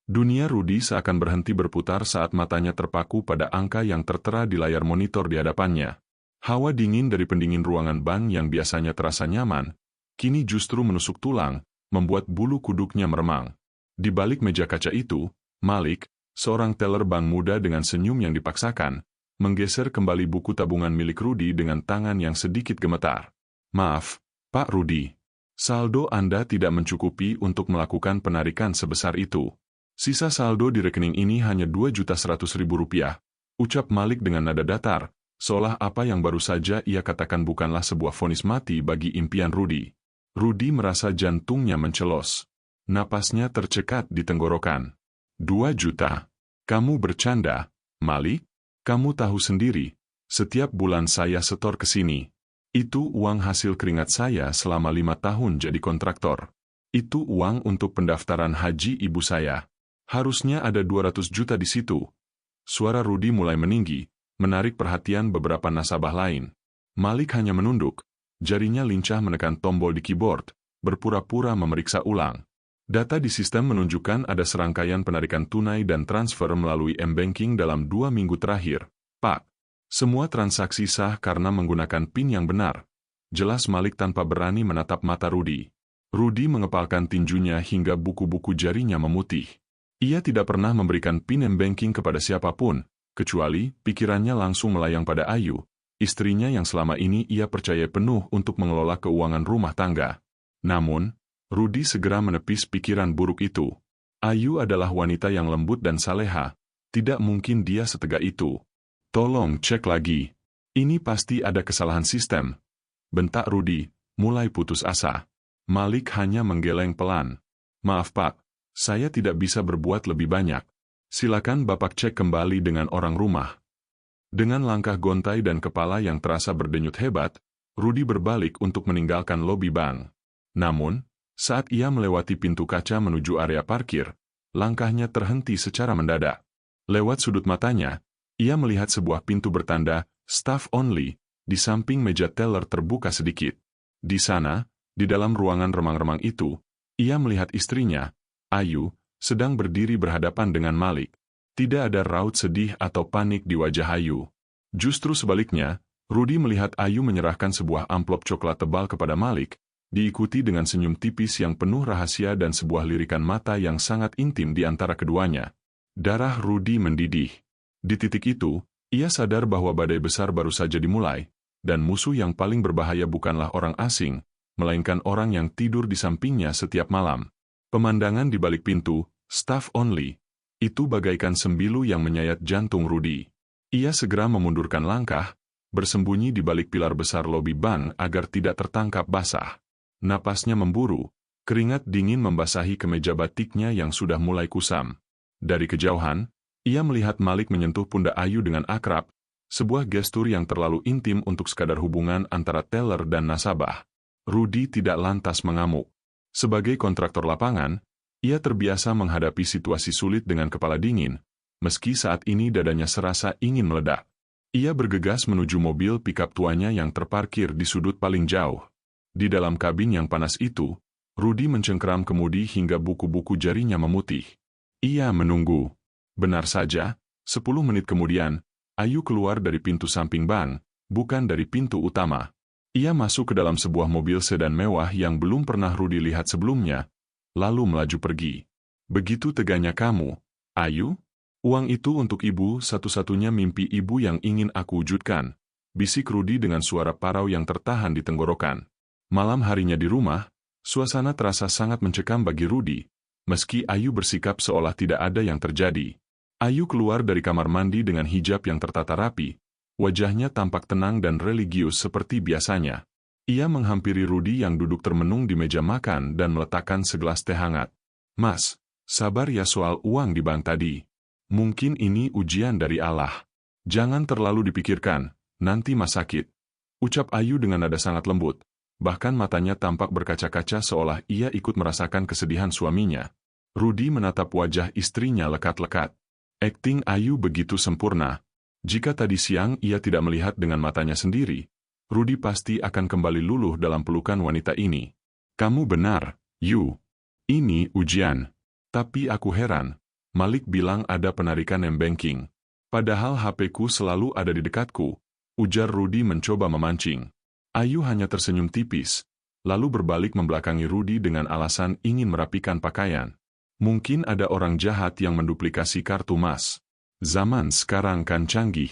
Dunia Rudy seakan berhenti berputar saat matanya terpaku pada angka yang tertera di layar monitor di hadapannya. Hawa dingin dari pendingin ruangan bank yang biasanya terasa nyaman, kini justru menusuk tulang, membuat bulu kuduknya meremang. Di balik meja kaca itu, Malik, seorang teller bank muda dengan senyum yang dipaksakan, menggeser kembali buku tabungan milik Rudy dengan tangan yang sedikit gemetar. "Maaf, Pak Rudy. Saldo Anda tidak mencukupi untuk melakukan penarikan sebesar itu. Sisa saldo di rekening ini hanya Rp2.100.000, ucap Malik dengan nada datar, seolah apa yang baru saja ia katakan bukanlah sebuah vonis mati bagi impian Rudy. Rudy merasa jantungnya mencelos. Napasnya tercekat di tenggorokan. 2 juta. Kamu bercanda, Malik? Kamu tahu sendiri, setiap bulan saya setor ke sini. Itu uang hasil keringat saya selama 5 tahun jadi kontraktor. Itu uang untuk pendaftaran haji ibu saya. Harusnya ada 200 juta di situ." Suara Rudy mulai meninggi, menarik perhatian beberapa nasabah lain. Malik hanya menunduk, jarinya lincah menekan tombol di keyboard, berpura-pura memeriksa ulang. Data di sistem menunjukkan ada serangkaian penarikan tunai dan transfer melalui M-Banking dalam 2 minggu terakhir. "Pak, semua transaksi sah karena menggunakan PIN yang benar," jelas Malik tanpa berani menatap mata Rudy. Rudy mengepalkan tinjunya hingga buku-buku jarinya memutih. Ia tidak pernah memberikan PIN M-Banking kepada siapapun, kecuali pikirannya langsung melayang pada Ayu, istrinya yang selama ini ia percaya penuh untuk mengelola keuangan rumah tangga. Namun, Rudy segera menepis pikiran buruk itu. Ayu adalah wanita yang lembut dan saleha, tidak mungkin dia setega itu. "Tolong cek lagi. Ini pasti ada kesalahan sistem," bentak Rudy, mulai putus asa. Malik hanya menggeleng pelan. "Maaf Pak, saya tidak bisa berbuat lebih banyak. Silakan Bapak cek kembali dengan orang rumah." Dengan langkah gontai dan kepala yang terasa berdenyut hebat, Rudy berbalik untuk meninggalkan lobi bank. Namun, saat ia melewati pintu kaca menuju area parkir, langkahnya terhenti secara mendadak. Lewat sudut matanya, ia melihat sebuah pintu bertanda "Staff Only" di samping meja teller terbuka sedikit. Di sana, di dalam ruangan remang-remang itu, ia melihat istrinya, Ayu, sedang berdiri berhadapan dengan Malik. Tidak ada raut sedih atau panik di wajah Ayu. Justru sebaliknya, Rudy melihat Ayu menyerahkan sebuah amplop coklat tebal kepada Malik, diikuti dengan senyum tipis yang penuh rahasia dan sebuah lirikan mata yang sangat intim di antara keduanya. Darah Rudy mendidih. Di titik itu, ia sadar bahwa badai besar baru saja dimulai, dan musuh yang paling berbahaya bukanlah orang asing, melainkan orang yang tidur di sampingnya setiap malam. Pemandangan di balik pintu, "Staff Only," itu bagaikan sembilu yang menyayat jantung Rudy. Ia segera memundurkan langkah, bersembunyi di balik pilar besar lobi bank agar tidak tertangkap basah. Napasnya memburu, keringat dingin membasahi kemeja batiknya yang sudah mulai kusam. Dari kejauhan, ia melihat Malik menyentuh pundak Ayu dengan akrab, sebuah gestur yang terlalu intim untuk sekadar hubungan antara teller dan nasabah. Rudy tidak lantas mengamuk. Sebagai kontraktor lapangan, ia terbiasa menghadapi situasi sulit dengan kepala dingin, meski saat ini dadanya serasa ingin meledak. Ia bergegas menuju mobil pikap tuanya yang terparkir di sudut paling jauh. Di dalam kabin yang panas itu, Rudy mencengkeram kemudi hingga buku-buku jarinya memutih. Ia menunggu. Benar saja, 10 menit kemudian, Ayu keluar dari pintu samping bank, bukan dari pintu utama. Ia masuk ke dalam sebuah mobil sedan mewah yang belum pernah Rudy lihat sebelumnya, lalu melaju pergi. "Begitu teganya kamu, Ayu? Uang itu untuk ibu, satu-satunya mimpi ibu yang ingin aku wujudkan," bisik Rudy dengan suara parau yang tertahan di tenggorokan. Malam harinya di rumah, suasana terasa sangat mencekam bagi Rudy, meski Ayu bersikap seolah tidak ada yang terjadi. Ayu keluar dari kamar mandi dengan hijab yang tertata rapi, wajahnya tampak tenang dan religius seperti biasanya. Ia menghampiri Rudy yang duduk termenung di meja makan dan meletakkan segelas teh hangat. "Mas, sabar ya soal uang di bank tadi. Mungkin ini ujian dari Allah. Jangan terlalu dipikirkan, nanti mas sakit," ucap Ayu dengan nada sangat lembut. Bahkan matanya tampak berkaca-kaca seolah ia ikut merasakan kesedihan suaminya. Rudy menatap wajah istrinya lekat-lekat. Akting Ayu begitu sempurna. Jika tadi siang ia tidak melihat dengan matanya sendiri, Rudy pasti akan kembali luluh dalam pelukan wanita ini. "Kamu benar, Yu. Ini ujian. Tapi aku heran, Malik bilang ada penarikan M-Banking. Padahal HP-ku selalu ada di dekatku, ujar Rudy mencoba memancing. Ayu hanya tersenyum tipis, lalu berbalik membelakangi Rudy dengan alasan ingin merapikan pakaian. Mungkin ada orang jahat yang menduplikasi kartu Mas. Zaman sekarang kan canggih.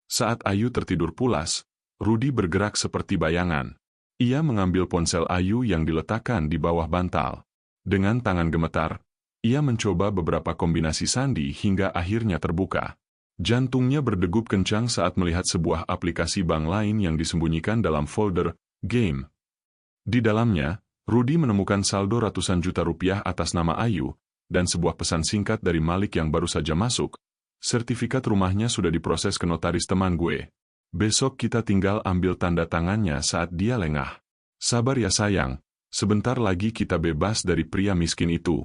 Saat Ayu tertidur pulas, Rudy bergerak seperti bayangan. Ia mengambil ponsel Ayu yang diletakkan di bawah bantal. Dengan tangan gemetar, ia mencoba beberapa kombinasi sandi hingga akhirnya terbuka. Jantungnya berdegup kencang saat melihat sebuah aplikasi bank lain yang disembunyikan dalam folder game. Di dalamnya, Rudy menemukan saldo ratusan juta rupiah atas nama Ayu, dan sebuah pesan singkat dari Malik yang baru saja masuk. Sertifikat rumahnya sudah diproses ke notaris teman gue. Besok kita tinggal ambil tanda tangannya saat dia lengah. Sabar ya sayang, sebentar lagi kita bebas dari pria miskin itu.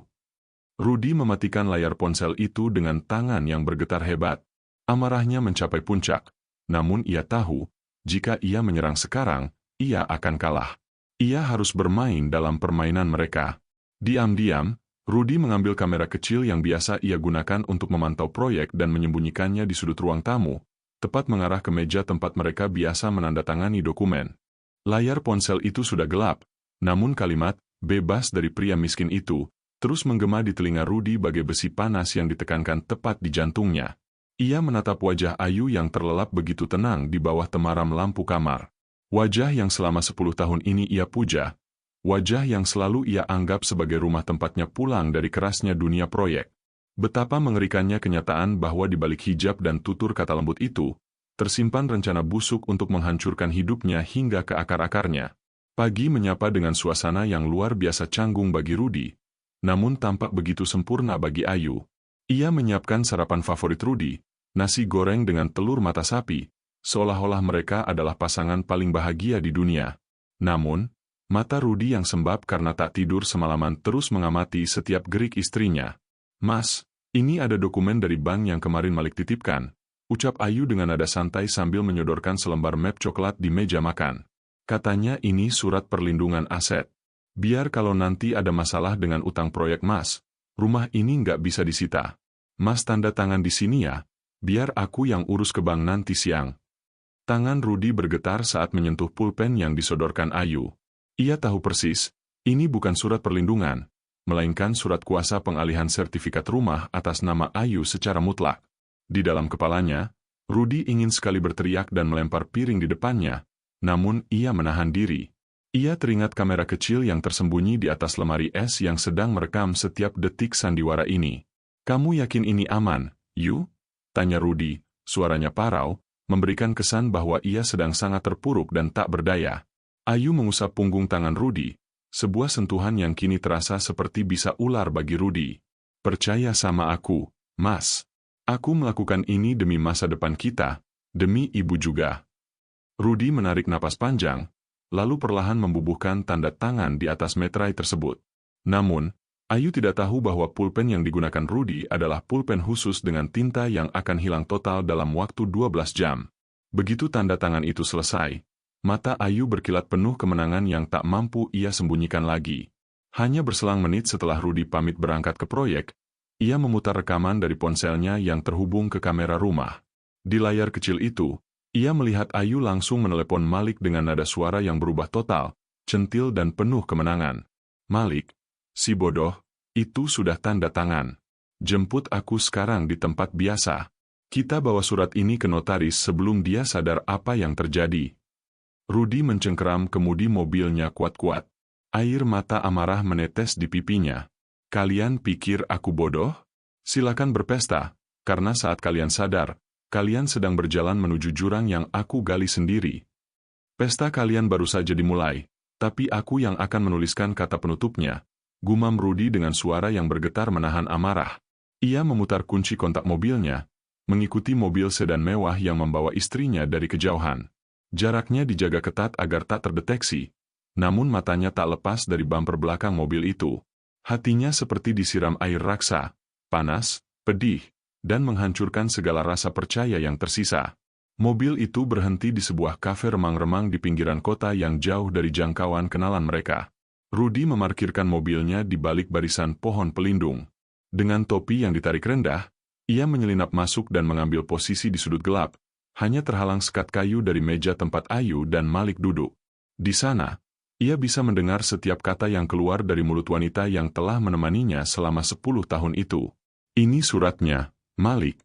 Rudy mematikan layar ponsel itu dengan tangan yang bergetar hebat. Amarahnya mencapai puncak, namun ia tahu, jika ia menyerang sekarang, ia akan kalah. Ia harus bermain dalam permainan mereka. Diam-diam, Rudy mengambil kamera kecil yang biasa ia gunakan untuk memantau proyek dan menyembunyikannya di sudut ruang tamu, tepat mengarah ke meja tempat mereka biasa menandatangani dokumen. Layar ponsel itu sudah gelap, namun kalimat, bebas dari pria miskin itu, terus menggema di telinga Rudy bagai besi panas yang ditekankan tepat di jantungnya. Ia menatap wajah Ayu yang terlelap begitu tenang di bawah temaram lampu kamar. Wajah yang selama 10 tahun ini ia puja, wajah yang selalu ia anggap sebagai rumah tempatnya pulang dari kerasnya dunia proyek. Betapa mengerikannya kenyataan bahwa di balik hijab dan tutur kata lembut itu, tersimpan rencana busuk untuk menghancurkan hidupnya hingga ke akar-akarnya. Pagi menyapa dengan suasana yang luar biasa canggung bagi Rudy, namun tampak begitu sempurna bagi Ayu. Ia menyiapkan sarapan favorit Rudy, nasi goreng dengan telur mata sapi, seolah-olah mereka adalah pasangan paling bahagia di dunia. Namun, mata Rudy yang sembab karena tak tidur semalaman terus mengamati setiap gerik istrinya. Mas, ini ada dokumen dari bank yang kemarin Malik titipkan, ucap Ayu dengan nada santai sambil menyodorkan selembar map coklat di meja makan. Katanya ini surat perlindungan aset. Biar kalau nanti ada masalah dengan utang proyek Mas, rumah ini nggak bisa disita. Mas tanda tangan di sini ya, biar aku yang urus ke bank nanti siang. Tangan Rudy bergetar saat menyentuh pulpen yang disodorkan Ayu. Ia tahu persis, ini bukan surat perlindungan, melainkan surat kuasa pengalihan sertifikat rumah atas nama Ayu secara mutlak. Di dalam kepalanya, Rudy ingin sekali berteriak dan melempar piring di depannya, namun ia menahan diri. Ia teringat kamera kecil yang tersembunyi di atas lemari es yang sedang merekam setiap detik sandiwara ini. Kamu yakin ini aman, Yu? Tanya Rudy, suaranya parau, memberikan kesan bahwa ia sedang sangat terpuruk dan tak berdaya. Ayu mengusap punggung tangan Rudy, sebuah sentuhan yang kini terasa seperti bisa ular bagi Rudy. Percaya sama aku, Mas. Aku melakukan ini demi masa depan kita, demi ibu juga. Rudy menarik napas panjang, lalu perlahan membubuhkan tanda tangan di atas meterai tersebut. Namun, Ayu tidak tahu bahwa pulpen yang digunakan Rudy adalah pulpen khusus dengan tinta yang akan hilang total dalam waktu 12 jam. Begitu tanda tangan itu selesai, mata Ayu berkilat penuh kemenangan yang tak mampu ia sembunyikan lagi. Hanya berselang menit setelah Rudy pamit berangkat ke proyek, ia memutar rekaman dari ponselnya yang terhubung ke kamera rumah. Di layar kecil itu, ia melihat Ayu langsung menelepon Malik dengan nada suara yang berubah total, centil dan penuh kemenangan. Malik, si bodoh, itu sudah tanda tangan. Jemput aku sekarang di tempat biasa. Kita bawa surat ini ke notaris sebelum dia sadar apa yang terjadi. Rudy mencengkeram kemudi mobilnya kuat-kuat. Air mata amarah menetes di pipinya. Kalian pikir aku bodoh? Silakan berpesta, karena saat kalian sadar, kalian sedang berjalan menuju jurang yang aku gali sendiri. Pesta kalian baru saja dimulai, tapi aku yang akan menuliskan kata penutupnya, gumam Rudy dengan suara yang bergetar menahan amarah. Ia memutar kunci kontak mobilnya, mengikuti mobil sedan mewah yang membawa istrinya dari kejauhan. Jaraknya dijaga ketat agar tak terdeteksi, namun matanya tak lepas dari bumper belakang mobil itu. Hatinya seperti disiram air raksa, panas, pedih, dan menghancurkan segala rasa percaya yang tersisa. Mobil itu berhenti di sebuah kafe remang-remang di pinggiran kota yang jauh dari jangkauan kenalan mereka. Rudy memarkirkan mobilnya di balik barisan pohon pelindung. Dengan topi yang ditarik rendah, ia menyelinap masuk dan mengambil posisi di sudut gelap, hanya terhalang sekat kayu dari meja tempat Ayu dan Malik duduk. Di sana, ia bisa mendengar setiap kata yang keluar dari mulut wanita yang telah menemaninya selama 10 tahun itu. Ini suratnya, Malik.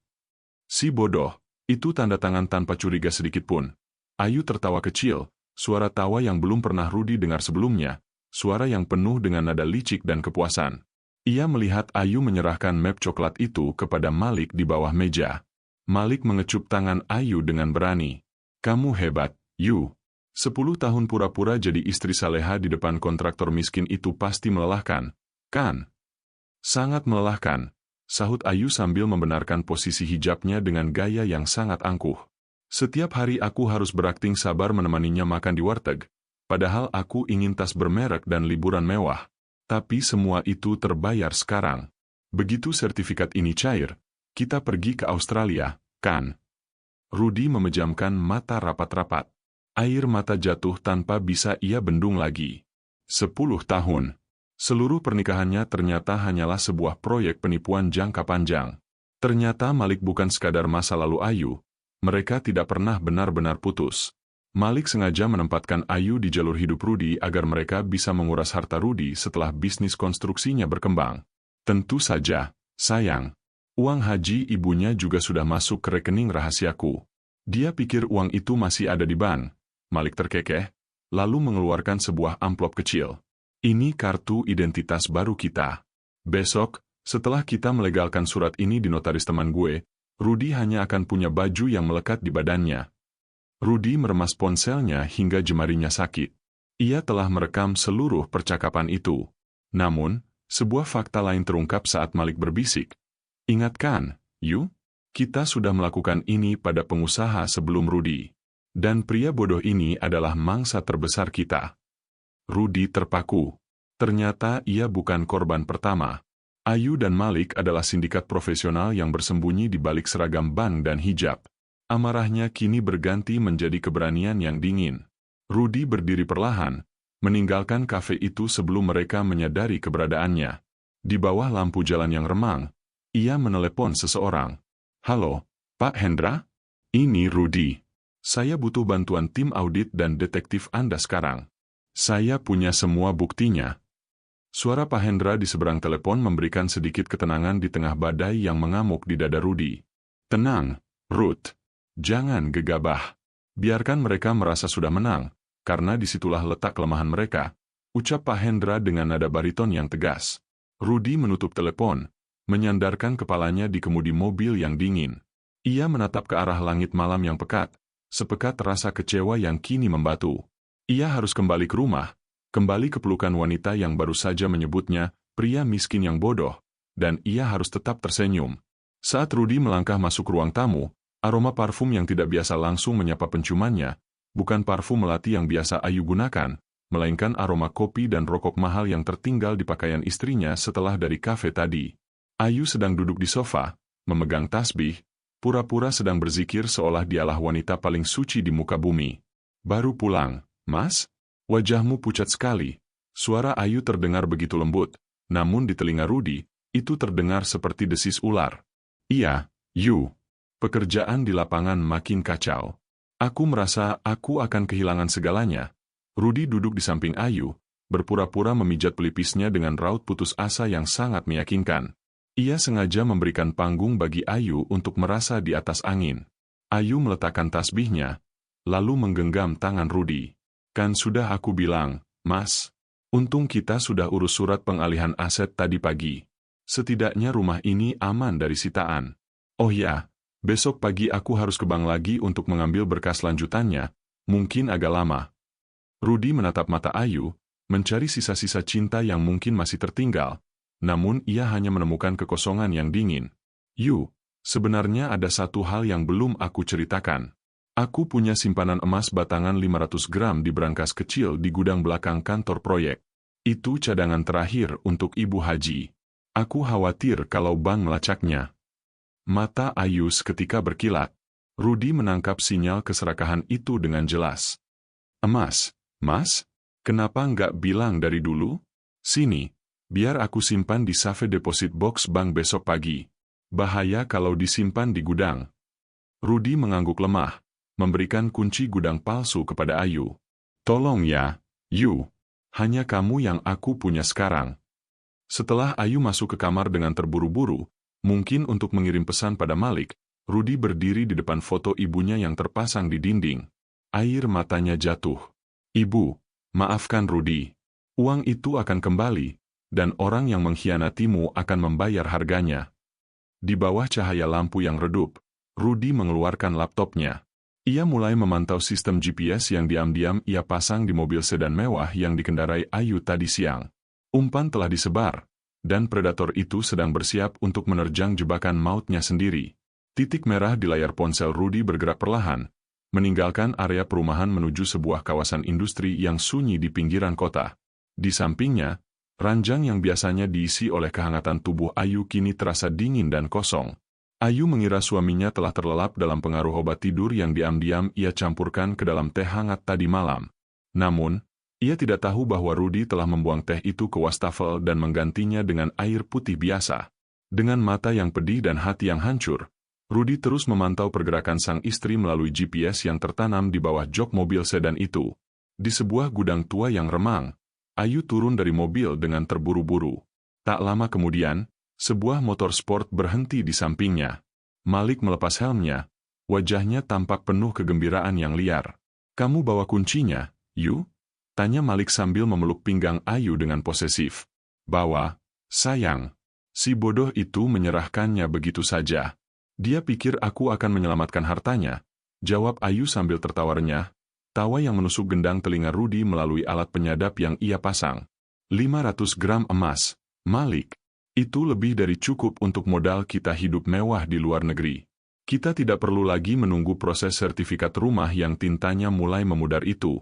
Si bodoh, itu tanda tangan tanpa curiga sedikit pun. Ayu tertawa kecil, suara tawa yang belum pernah Rudy dengar sebelumnya, suara yang penuh dengan nada licik dan kepuasan. Ia melihat Ayu menyerahkan map coklat itu kepada Malik di bawah meja. Malik mengecup tangan Ayu dengan berani. Kamu hebat, Yu. 10 tahun pura-pura jadi istri saleha di depan kontraktor miskin itu pasti melelahkan, kan? Sangat melelahkan, sahut Ayu sambil membenarkan posisi hijabnya dengan gaya yang sangat angkuh. Setiap hari aku harus berakting sabar menemaninya makan di warteg, padahal aku ingin tas bermerek dan liburan mewah. Tapi semua itu terbayar sekarang. Begitu sertifikat ini cair, kita pergi ke Australia, kan? Rudy memejamkan mata rapat-rapat. Air mata jatuh tanpa bisa ia bendung lagi. 10 tahun. Seluruh pernikahannya ternyata hanyalah sebuah proyek penipuan jangka panjang. Ternyata Malik bukan sekadar masa lalu Ayu. Mereka tidak pernah benar-benar putus. Malik sengaja menempatkan Ayu di jalur hidup Rudy agar mereka bisa menguras harta Rudy setelah bisnis konstruksinya berkembang. Tentu saja, sayang. Uang haji ibunya juga sudah masuk ke rekening rahasiaku. Dia pikir uang itu masih ada di bank. Malik terkekeh, lalu mengeluarkan sebuah amplop kecil. Ini kartu identitas baru kita. Besok, setelah kita melegalkan surat ini di notaris teman gue, Rudy hanya akan punya baju yang melekat di badannya. Rudy meremas ponselnya hingga jemarinya sakit. Ia telah merekam seluruh percakapan itu. Namun, sebuah fakta lain terungkap saat Malik berbisik. Ingatkan, Yu? Kita sudah melakukan ini pada pengusaha sebelum Rudy. Dan pria bodoh ini adalah mangsa terbesar kita. Rudy terpaku. Ternyata ia bukan korban pertama. Ayu dan Malik adalah sindikat profesional yang bersembunyi di balik seragam bank dan hijab. Amarahnya kini berganti menjadi keberanian yang dingin. Rudy berdiri perlahan, meninggalkan kafe itu sebelum mereka menyadari keberadaannya. Di bawah lampu jalan yang remang, ia menelepon seseorang. Halo, Pak Hendra? Ini Rudy. Saya butuh bantuan tim audit dan detektif Anda sekarang. Saya punya semua buktinya. Suara Pak Hendra di seberang telepon memberikan sedikit ketenangan di tengah badai yang mengamuk di dada Rudy. Tenang, Ruth. Jangan gegabah. Biarkan mereka merasa sudah menang, karena disitulah letak kelemahan mereka, ucap Pak Hendra dengan nada bariton yang tegas. Rudy menutup telepon, menyandarkan kepalanya di kemudi mobil yang dingin. Ia menatap ke arah langit malam yang pekat, sepekat rasa kecewa yang kini membatu. Ia harus kembali ke rumah, kembali ke pelukan wanita yang baru saja menyebutnya pria miskin yang bodoh, dan ia harus tetap tersenyum. Saat Rudy melangkah masuk ruang tamu, aroma parfum yang tidak biasa langsung menyapa penciumannya, bukan parfum melati yang biasa Ayu gunakan, melainkan aroma kopi dan rokok mahal yang tertinggal di pakaian istrinya setelah dari kafe tadi. Ayu sedang duduk di sofa, memegang tasbih, pura-pura sedang berzikir seolah dialah wanita paling suci di muka bumi. Baru pulang, Mas? Wajahmu pucat sekali. Suara Ayu terdengar begitu lembut, namun di telinga Rudy, itu terdengar seperti desis ular. Iya, Yu. Pekerjaan di lapangan makin kacau. Aku merasa aku akan kehilangan segalanya. Rudy duduk di samping Ayu, berpura-pura memijat pelipisnya dengan raut putus asa yang sangat meyakinkan. Ia sengaja memberikan panggung bagi Ayu untuk merasa di atas angin. Ayu meletakkan tasbihnya, lalu menggenggam tangan Rudy. Kan sudah aku bilang, Mas. Untung kita sudah urus surat pengalihan aset tadi pagi. Setidaknya rumah ini aman dari sitaan. Oh ya. Besok pagi aku harus ke bank lagi untuk mengambil berkas lanjutannya, mungkin agak lama. Rudy menatap mata Ayu, mencari sisa-sisa cinta yang mungkin masih tertinggal, namun ia hanya menemukan kekosongan yang dingin. Yu, sebenarnya ada satu hal yang belum aku ceritakan. Aku punya simpanan emas batangan 500 gram di brankas kecil di gudang belakang kantor proyek. Itu cadangan terakhir untuk Ibu Haji. Aku khawatir kalau bank melacaknya. Mata Ayu seketika berkilat. Rudy menangkap sinyal keserakahan itu dengan jelas. Emas, Mas? Kenapa nggak bilang dari dulu? Sini, Biar aku simpan di safe deposit box bank besok pagi. Bahaya kalau disimpan di gudang. Rudy mengangguk lemah, memberikan kunci gudang palsu kepada Ayu. Tolong ya, Yu. Hanya kamu yang aku punya sekarang. Setelah Ayu masuk ke kamar dengan terburu-buru, mungkin untuk mengirim pesan pada Malik, Rudy berdiri di depan foto ibunya yang terpasang di dinding. Air matanya jatuh. Ibu, maafkan Rudy. Uang itu akan kembali, dan orang yang mengkhianatimu akan membayar harganya. Di bawah cahaya lampu yang redup, Rudy mengeluarkan laptopnya. Ia mulai memantau sistem GPS yang diam-diam ia pasang di mobil sedan mewah yang dikendarai Ayu tadi siang. Umpan telah disebar, dan predator itu sedang bersiap untuk menerjang jebakan mautnya sendiri. Titik merah di layar ponsel Rudy bergerak perlahan, meninggalkan area perumahan menuju sebuah kawasan industri yang sunyi di pinggiran kota. Di sampingnya, ranjang yang biasanya diisi oleh kehangatan tubuh Ayu kini terasa dingin dan kosong. Ayu mengira suaminya telah terlelap dalam pengaruh obat tidur yang diam-diam ia campurkan ke dalam teh hangat tadi malam. Namun, ia tidak tahu bahwa Rudy telah membuang teh itu ke wastafel dan menggantinya dengan air putih biasa. Dengan mata yang pedih dan hati yang hancur, Rudy terus memantau pergerakan sang istri melalui GPS yang tertanam di bawah jok mobil sedan itu. Di sebuah gudang tua yang remang, Ayu turun dari mobil dengan terburu-buru. Tak lama kemudian, sebuah motor sport berhenti di sampingnya. Malik melepas helmnya, wajahnya tampak penuh kegembiraan yang liar. "Kamu bawa kuncinya, Yu?" tanya Malik sambil memeluk pinggang Ayu dengan posesif. "Bawa, sayang." Si bodoh itu menyerahkannya begitu saja. "Dia pikir aku akan menyelamatkan hartanya," jawab Ayu sambil tertawa renyah, tawa yang menusuk gendang telinga Rudy melalui alat penyadap yang ia pasang. 500 gram emas, Malik. Itu lebih dari cukup untuk modal kita hidup mewah di luar negeri. Kita tidak perlu lagi menunggu proses sertifikat rumah yang tintanya mulai memudar itu.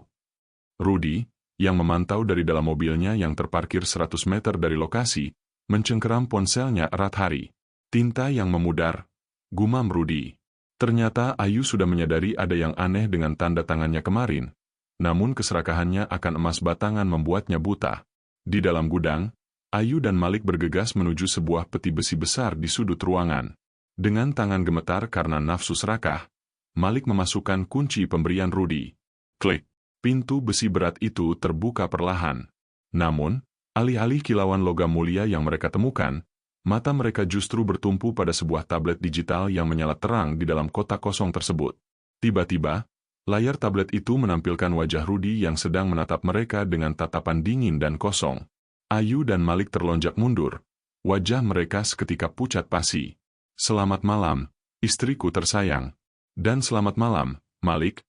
Rudy, yang memantau dari dalam mobilnya yang terparkir 100 meter dari lokasi, mencengkeram ponselnya erat hari. "Tinta yang memudar," gumam Rudy. Ternyata Ayu sudah menyadari ada yang aneh dengan tanda tangannya kemarin, namun keserakahannya akan emas batangan membuatnya buta. Di dalam gudang, Ayu dan Malik bergegas menuju sebuah peti besi besar di sudut ruangan. Dengan tangan gemetar karena nafsu serakah, Malik memasukkan kunci pemberian Rudy. Klik. Pintu besi berat itu terbuka perlahan. Namun, alih-alih kilauan logam mulia yang mereka temukan, mata mereka justru bertumpu pada sebuah tablet digital yang menyala terang di dalam kotak kosong tersebut. Tiba-tiba, layar tablet itu menampilkan wajah Rudy yang sedang menatap mereka dengan tatapan dingin dan kosong. Ayu dan Malik terlonjak mundur. Wajah mereka seketika pucat pasi. "Selamat malam, istriku tersayang." "Dan selamat malam, Malik."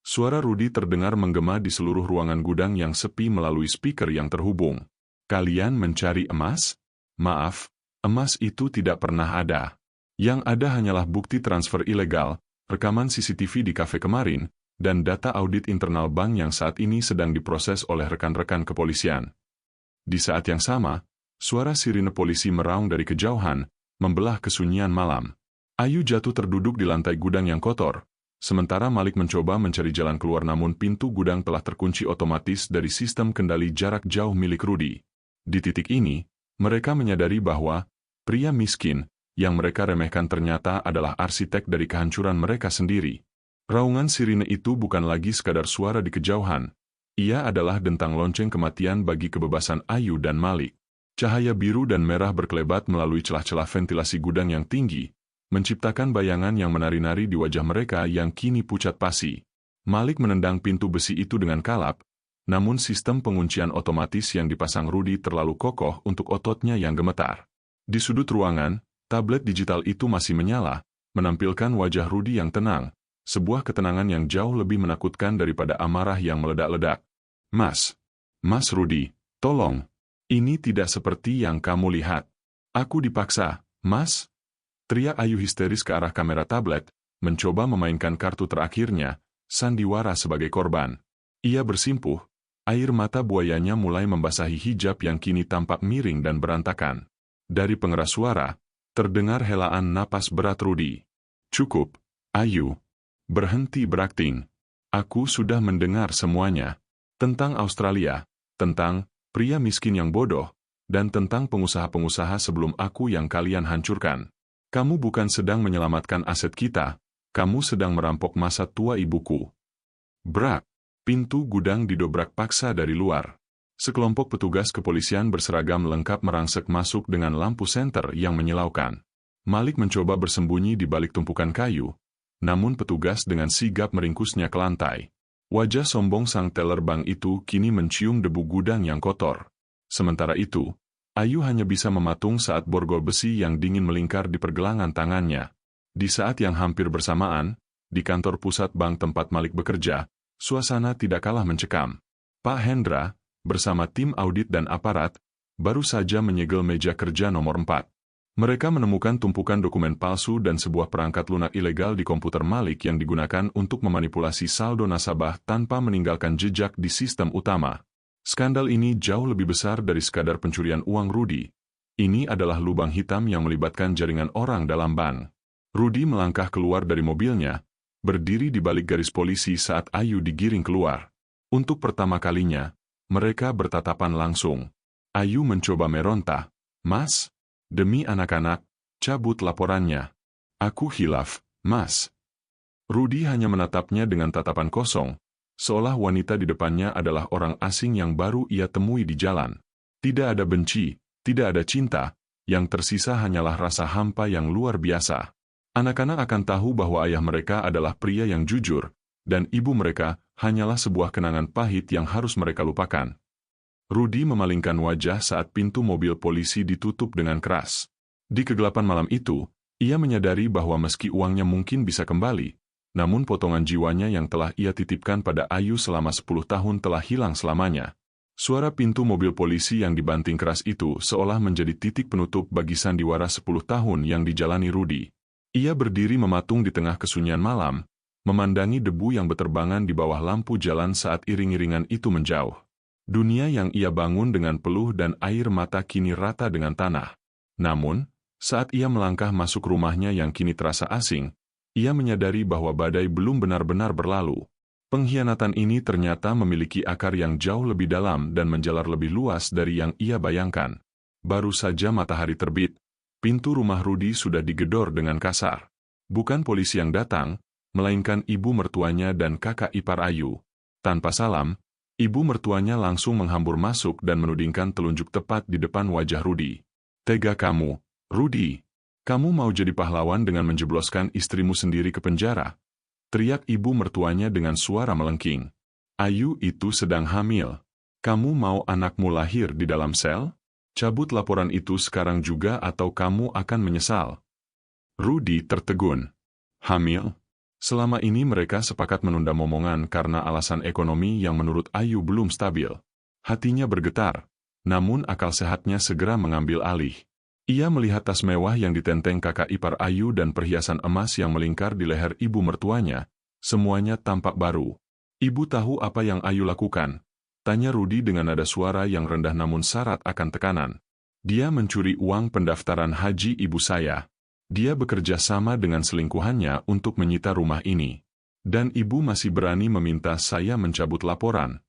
Suara Rudy terdengar menggema di seluruh ruangan gudang yang sepi melalui speaker yang terhubung. "Kalian mencari emas? Maaf, emas itu tidak pernah ada. Yang ada hanyalah bukti transfer ilegal, rekaman CCTV di kafe kemarin, dan data audit internal bank yang saat ini sedang diproses oleh rekan-rekan kepolisian." Di saat yang sama, suara sirine polisi meraung dari kejauhan, membelah kesunyian malam. Ayu jatuh terduduk di lantai gudang yang kotor, sementara Malik mencoba mencari jalan keluar namun pintu gudang telah terkunci otomatis dari sistem kendali jarak jauh milik Rudy. Di titik ini, mereka menyadari bahwa pria miskin yang mereka remehkan ternyata adalah arsitek dari kehancuran mereka sendiri. Raungan sirine itu bukan lagi sekadar suara di kejauhan. Ia adalah dentang lonceng kematian bagi kebebasan Ayu dan Malik. Cahaya biru dan merah berkelebat melalui celah-celah ventilasi gudang yang tinggi, menciptakan bayangan yang menari-nari di wajah mereka yang kini pucat pasi. Malik menendang pintu besi itu dengan kalap, namun sistem penguncian otomatis yang dipasang Rudy terlalu kokoh untuk ototnya yang gemetar. Di sudut ruangan, tablet digital itu masih menyala, menampilkan wajah Rudy yang tenang, sebuah ketenangan yang jauh lebih menakutkan daripada amarah yang meledak-ledak. Mas Rudy, tolong. Ini tidak seperti yang kamu lihat." "Aku dipaksa, Mas." Teriak Ayu histeris ke arah kamera tablet, mencoba memainkan kartu terakhirnya, sandiwara sebagai korban. Ia bersimpuh, air mata buayanya mulai membasahi hijab yang kini tampak miring dan berantakan. Dari pengeras suara, terdengar helaan napas berat Rudy. "Cukup, Ayu. Berhenti berakting. Aku sudah mendengar semuanya. Tentang Australia, tentang pria miskin yang bodoh, dan tentang pengusaha-pengusaha sebelum aku yang kalian hancurkan. Kamu bukan sedang menyelamatkan aset kita, kamu sedang merampok masa tua ibuku. Brak! Pintu gudang didobrak paksa dari luar. Sekelompok petugas kepolisian berseragam lengkap merangsek masuk dengan lampu senter yang menyilaukan. Malik mencoba bersembunyi di balik tumpukan kayu, namun petugas dengan sigap meringkusnya ke lantai. Wajah sombong sang teller bank itu kini mencium debu gudang yang kotor. Sementara itu, Ayu hanya bisa mematung saat borgol besi yang dingin melingkar di pergelangan tangannya. Di saat yang hampir bersamaan, di kantor pusat bank tempat Malik bekerja, suasana tidak kalah mencekam. Pak Hendra, bersama tim audit dan aparat, baru saja menyegel meja kerja nomor 4. Mereka menemukan tumpukan dokumen palsu dan sebuah perangkat lunak ilegal di komputer Malik yang digunakan untuk memanipulasi saldo nasabah tanpa meninggalkan jejak di sistem utama. Skandal ini jauh lebih besar dari sekadar pencurian uang Rudy. Ini adalah lubang hitam yang melibatkan jaringan orang dalam bank. Rudy melangkah keluar dari mobilnya, berdiri di balik garis polisi saat Ayu digiring keluar. Untuk pertama kalinya, mereka bertatapan langsung. Ayu mencoba meronta. "Mas, demi anak-anak, cabut laporannya. Aku hilaf, Mas." Rudy hanya menatapnya dengan tatapan kosong, seolah wanita di depannya adalah orang asing yang baru ia temui di jalan. Tidak ada benci, tidak ada cinta, yang tersisa hanyalah rasa hampa yang luar biasa. Anak-anak akan tahu bahwa ayah mereka adalah pria yang jujur, dan ibu mereka hanyalah sebuah kenangan pahit yang harus mereka lupakan. Rudy memalingkan wajah saat pintu mobil polisi ditutup dengan keras. Di kegelapan malam itu, ia menyadari bahwa meski uangnya mungkin bisa kembali, namun potongan jiwanya yang telah ia titipkan pada Ayu selama 10 tahun telah hilang selamanya. Suara pintu mobil polisi yang dibanting keras itu seolah menjadi titik penutup bagi sandiwara 10 tahun yang dijalani Rudy. Ia berdiri mematung di tengah kesunyian malam, memandangi debu yang berterbangan di bawah lampu jalan saat iring-iringan itu menjauh. Dunia yang ia bangun dengan peluh dan air mata kini rata dengan tanah. Namun, saat ia melangkah masuk rumahnya yang kini terasa asing, ia menyadari bahwa badai belum benar-benar berlalu. Pengkhianatan ini ternyata memiliki akar yang jauh lebih dalam dan menjalar lebih luas dari yang ia bayangkan. Baru saja matahari terbit, pintu rumah Rudy sudah digedor dengan kasar. Bukan polisi yang datang, melainkan ibu mertuanya dan kakak ipar Ayu. Tanpa salam, ibu mertuanya langsung menghambur masuk dan menudingkan telunjuk tepat di depan wajah Rudy. "Tega kamu, Rudy. Kamu mau jadi pahlawan dengan menjebloskan istrimu sendiri ke penjara?" teriak ibu mertuanya dengan suara melengking. "Ayu itu sedang hamil. Kamu mau anakmu lahir di dalam sel? Cabut laporan itu sekarang juga atau kamu akan menyesal." Rudy tertegun. Hamil? Selama ini mereka sepakat menunda momongan karena alasan ekonomi yang menurut Ayu belum stabil. Hatinya bergetar, namun akal sehatnya segera mengambil alih. Ia melihat tas mewah yang ditenteng kakak ipar Ayu dan perhiasan emas yang melingkar di leher ibu mertuanya. Semuanya tampak baru. "Ibu tahu apa yang Ayu lakukan?" tanya Rudy dengan nada suara yang rendah namun syarat akan tekanan. "Dia mencuri uang pendaftaran haji ibu saya. Dia bekerja sama dengan selingkuhannya untuk menyita rumah ini. Dan ibu masih berani meminta saya mencabut laporan."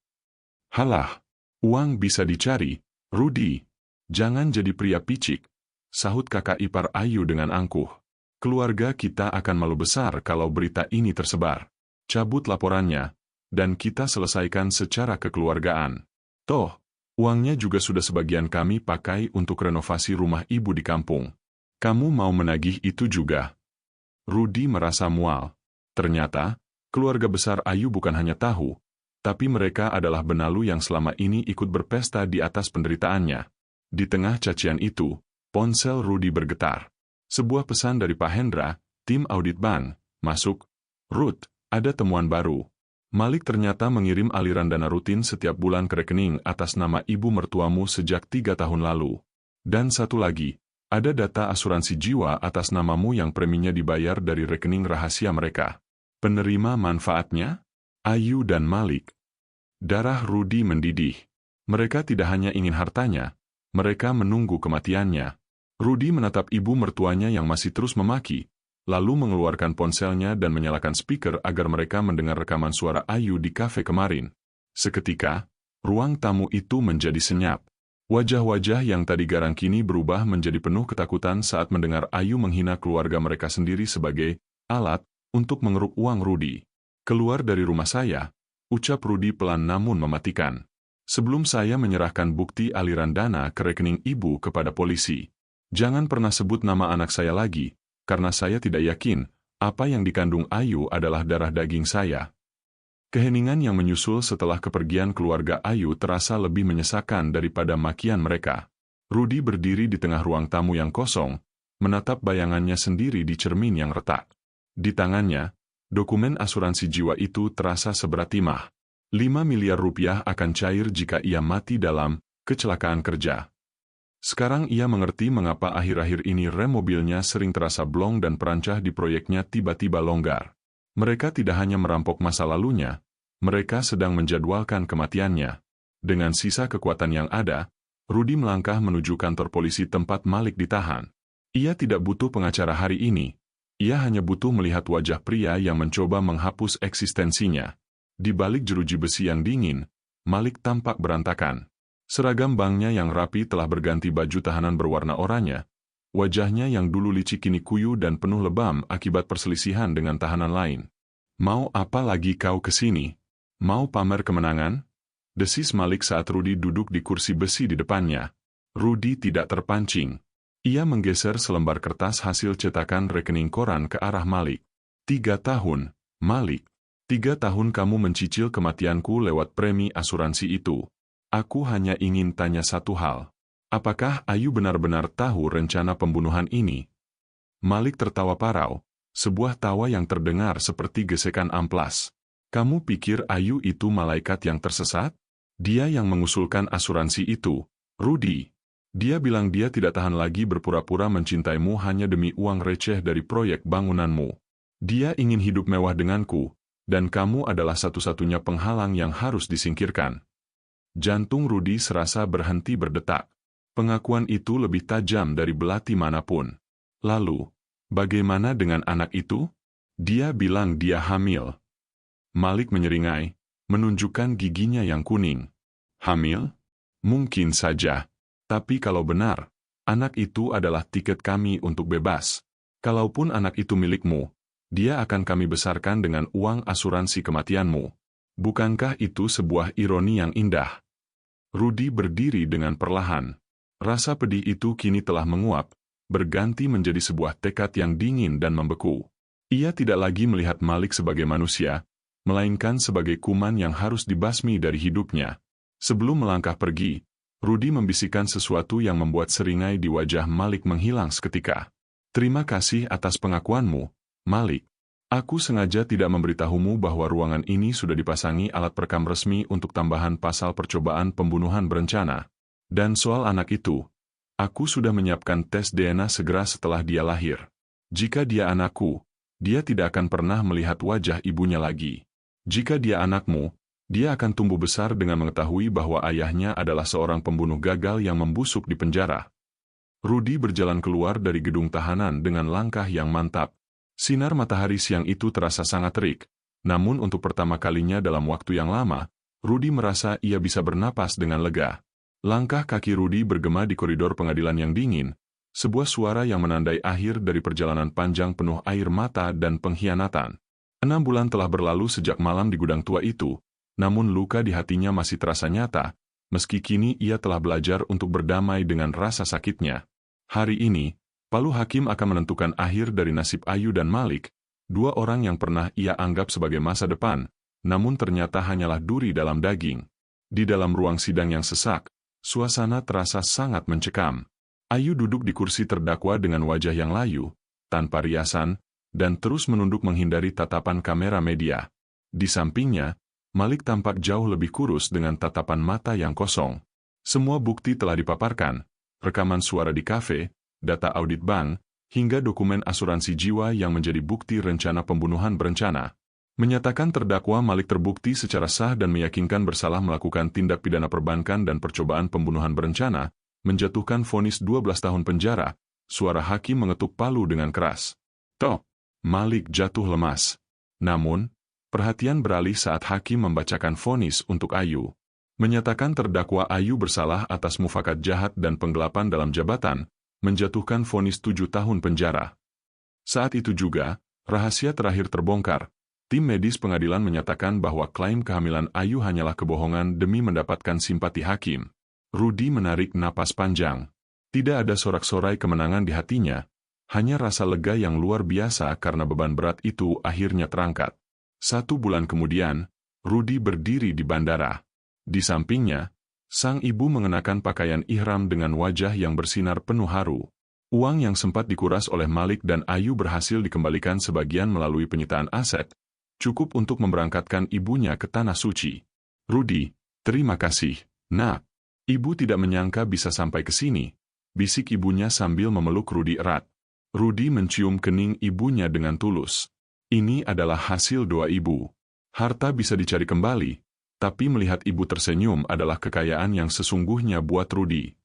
"Halah, uang bisa dicari, Rudy. Jangan jadi pria picik," sahut kakak ipar Ayu dengan angkuh. "Keluarga kita akan malu besar kalau berita ini tersebar. Cabut laporannya, dan kita selesaikan secara kekeluargaan. Toh, uangnya juga sudah sebagian kami pakai untuk renovasi rumah ibu di kampung. Kamu mau menagih itu juga?" Rudy merasa mual. Ternyata, keluarga besar Ayu bukan hanya tahu, tapi mereka adalah benalu yang selama ini ikut berpesta di atas penderitaannya. Di tengah cacian itu, ponsel Rudy bergetar. Sebuah pesan dari Pak Hendra, tim audit bank. "Masuk. Ruth, ada temuan baru. Malik ternyata mengirim aliran dana rutin setiap bulan ke rekening atas nama ibu mertuamu sejak 3 tahun lalu. Dan satu lagi, ada data asuransi jiwa atas namamu yang preminya dibayar dari rekening rahasia mereka. Penerima manfaatnya? Ayu dan Malik." Darah Rudy mendidih. Mereka tidak hanya ingin hartanya, mereka menunggu kematiannya. Rudy menatap ibu mertuanya yang masih terus memaki, lalu mengeluarkan ponselnya dan menyalakan speaker agar mereka mendengar rekaman suara Ayu di kafe kemarin. Seketika, ruang tamu itu menjadi senyap. Wajah-wajah yang tadi garang kini berubah menjadi penuh ketakutan saat mendengar Ayu menghina keluarga mereka sendiri sebagai alat untuk mengeruk uang Rudi. "Keluar dari rumah saya," ucap Rudi pelan namun mematikan. "Sebelum saya menyerahkan bukti aliran dana ke rekening ibu kepada polisi. Jangan pernah sebut nama anak saya lagi, karena saya tidak yakin apa yang dikandung Ayu adalah darah daging saya." Keheningan yang menyusul setelah kepergian keluarga Ayu terasa lebih menyesakan daripada makian mereka. Rudi berdiri di tengah ruang tamu yang kosong, menatap bayangannya sendiri di cermin yang retak. Di tangannya, dokumen asuransi jiwa itu terasa seberat timah. 5 miliar rupiah akan cair jika ia mati dalam kecelakaan kerja. Sekarang ia mengerti mengapa akhir-akhir ini rem mobilnya sering terasa blong dan perancah di proyeknya tiba-tiba longgar. Mereka tidak hanya merampok masa lalunya, mereka sedang menjadwalkan kematiannya. Dengan sisa kekuatan yang ada, Rudi melangkah menuju kantor polisi tempat Malik ditahan. Ia tidak butuh pengacara hari ini, ia hanya butuh melihat wajah pria yang mencoba menghapus eksistensinya. Di balik jeruji besi yang dingin, Malik tampak berantakan. Seragam banknya yang rapi telah berganti baju tahanan berwarna oranye. Wajahnya yang dulu licik kini kuyu dan penuh lebam akibat perselisihan dengan tahanan lain. "Mau apa lagi kau kesini? Mau pamer kemenangan?" desis Malik saat Rudi duduk di kursi besi di depannya. Rudi tidak terpancing. Ia menggeser selembar kertas hasil cetakan rekening koran ke arah Malik. 3 tahun, Malik. 3 tahun kamu mencicil kematianku lewat premi asuransi itu. Aku hanya ingin tanya satu hal. Apakah Ayu benar-benar tahu rencana pembunuhan ini?" Malik tertawa parau, sebuah tawa yang terdengar seperti gesekan amplas. "Kamu pikir Ayu itu malaikat yang tersesat? Dia yang mengusulkan asuransi itu, Rudi. Dia bilang dia tidak tahan lagi berpura-pura mencintaimu hanya demi uang receh dari proyek bangunanmu. Dia ingin hidup mewah denganku, dan kamu adalah satu-satunya penghalang yang harus disingkirkan." Jantung Rudi serasa berhenti berdetak. Pengakuan itu lebih tajam dari belati manapun. "Lalu, bagaimana dengan anak itu? Dia bilang dia hamil." Malik menyeringai, menunjukkan giginya yang kuning. "Hamil? Mungkin saja. Tapi kalau benar, anak itu adalah tiket kami untuk bebas. Kalaupun anak itu milikmu, dia akan kami besarkan dengan uang asuransi kematianmu. Bukankah itu sebuah ironi yang indah?" Rudi berdiri dengan perlahan. Rasa pedih itu kini telah menguap, berganti menjadi sebuah tekad yang dingin dan membeku. Ia tidak lagi melihat Malik sebagai manusia, melainkan sebagai kuman yang harus dibasmi dari hidupnya. Sebelum melangkah pergi, Rudi membisikkan sesuatu yang membuat seringai di wajah Malik menghilang seketika. "Terima kasih atas pengakuanmu, Malik. Aku sengaja tidak memberitahumu bahwa ruangan ini sudah dipasangi alat perekam resmi untuk tambahan pasal percobaan pembunuhan berencana. Dan soal anak itu, aku sudah menyiapkan tes DNA segera setelah dia lahir. Jika dia anakku, dia tidak akan pernah melihat wajah ibunya lagi. Jika dia anakmu, dia akan tumbuh besar dengan mengetahui bahwa ayahnya adalah seorang pembunuh gagal yang membusuk di penjara." Rudi berjalan keluar dari gedung tahanan dengan langkah yang mantap. Sinar matahari siang itu terasa sangat terik, namun untuk pertama kalinya dalam waktu yang lama, Rudi merasa ia bisa bernapas dengan lega. Langkah kaki Rudi bergema di koridor pengadilan yang dingin, sebuah suara yang menandai akhir dari perjalanan panjang penuh air mata dan pengkhianatan. 6 bulan telah berlalu sejak malam di gudang tua itu, namun luka di hatinya masih terasa nyata, meski kini ia telah belajar untuk berdamai dengan rasa sakitnya. Hari ini, palu hakim akan menentukan akhir dari nasib Ayu dan Malik, 2 orang yang pernah ia anggap sebagai masa depan, namun ternyata hanyalah duri dalam daging. Di dalam ruang sidang yang sesak, suasana terasa sangat mencekam. Ayu duduk di kursi terdakwa dengan wajah yang layu, tanpa riasan, dan terus menunduk menghindari tatapan kamera media. Di sampingnya, Malik tampak jauh lebih kurus dengan tatapan mata yang kosong. Semua bukti telah dipaparkan, rekaman suara di kafe, data audit bank, hingga dokumen asuransi jiwa yang menjadi bukti rencana pembunuhan berencana. Menyatakan terdakwa Malik terbukti secara sah dan meyakinkan bersalah melakukan tindak pidana perbankan dan percobaan pembunuhan berencana, menjatuhkan vonis 12 tahun penjara, suara hakim mengetuk palu dengan keras. Tok! Malik jatuh lemas. Namun, perhatian beralih saat hakim membacakan vonis untuk Ayu. Menyatakan terdakwa Ayu bersalah atas mufakat jahat dan penggelapan dalam jabatan, menjatuhkan vonis 7 tahun penjara. Saat itu juga, rahasia terakhir terbongkar. Tim medis pengadilan menyatakan bahwa klaim kehamilan Ayu hanyalah kebohongan demi mendapatkan simpati hakim. Rudy menarik napas panjang. Tidak ada sorak-sorai kemenangan di hatinya, hanya rasa lega yang luar biasa karena beban berat itu akhirnya terangkat. 1 bulan kemudian, Rudy berdiri di bandara. Di sampingnya, sang ibu mengenakan pakaian ihram dengan wajah yang bersinar penuh haru. Uang yang sempat dikuras oleh Malik dan Ayu berhasil dikembalikan sebagian melalui penyitaan aset, cukup untuk memberangkatkan ibunya ke Tanah Suci. Rudy, terima kasih, nak. Ibu tidak menyangka bisa sampai ke sini, bisik ibunya sambil memeluk Rudy erat. Rudy mencium kening ibunya dengan tulus. Ini adalah hasil doa ibu. Harta bisa dicari kembali, tapi melihat ibu tersenyum adalah kekayaan yang sesungguhnya buat Rudy.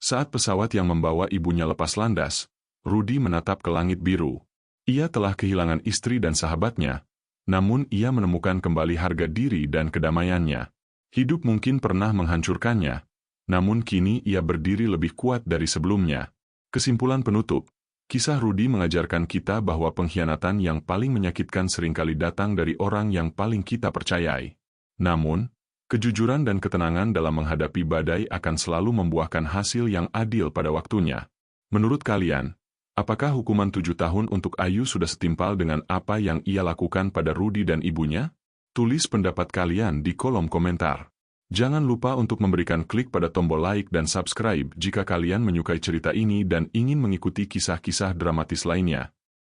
Saat pesawat yang membawa ibunya lepas landas, Rudy menatap ke langit biru. Ia telah kehilangan istri dan sahabatnya, namun ia menemukan kembali harga diri dan kedamaiannya. Hidup mungkin pernah menghancurkannya, namun kini ia berdiri lebih kuat dari sebelumnya. Kesimpulan penutup, kisah Rudy mengajarkan kita bahwa pengkhianatan yang paling menyakitkan seringkali datang dari orang yang paling kita percayai. Namun, kejujuran dan ketenangan dalam menghadapi badai akan selalu membuahkan hasil yang adil pada waktunya. Menurut kalian, apakah hukuman 7 tahun untuk Ayu sudah setimpal dengan apa yang ia lakukan pada Rudy dan ibunya? Tulis pendapat kalian di kolom komentar. Jangan lupa untuk memberikan klik pada tombol like dan subscribe jika kalian menyukai cerita ini dan ingin mengikuti kisah-kisah dramatis lainnya.